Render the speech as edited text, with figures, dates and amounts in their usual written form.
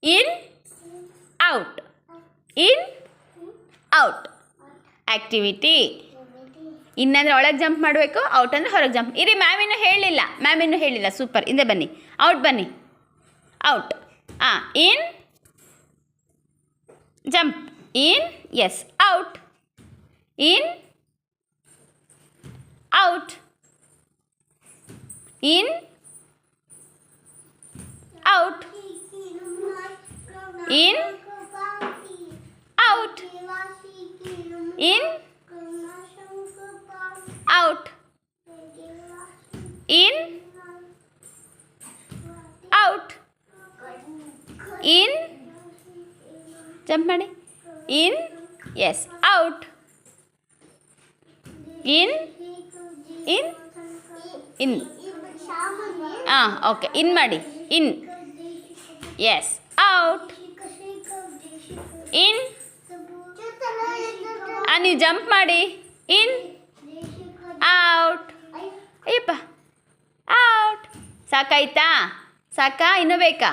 In out in out activity. ಇನ್ನಂದರೆ ಒಳಗೆ jump ಮಾಡಬೇಕು, ಔಟ್ ಅಂದರೆ ಹೊರಗೆ ಜಂಪ್. ಇರಿ ಮ್ಯಾಮ್ ಇನ್ನೂ ಹೇಳಿಲ್ಲ ಸೂಪರ್. ಹಿಂದೆ ಬನ್ನಿ, ಔಟ್ ಬನ್ನಿ, out. In jump, in yes, out, in out, in out, in out, in out, in out, in jump ಮಾಡಿ, in yes, out, in in in okay, in ಮಾಡಿ, ಇನ್ ಎಸ್, ಔಟ್, ಇನ್ ನೀವು jump ಮಾಡಿ, in out. Ayyappa, out. ಸಾಕಾಯ್ತಾ? ಇನ್ನೂ ಬೇಕಾ?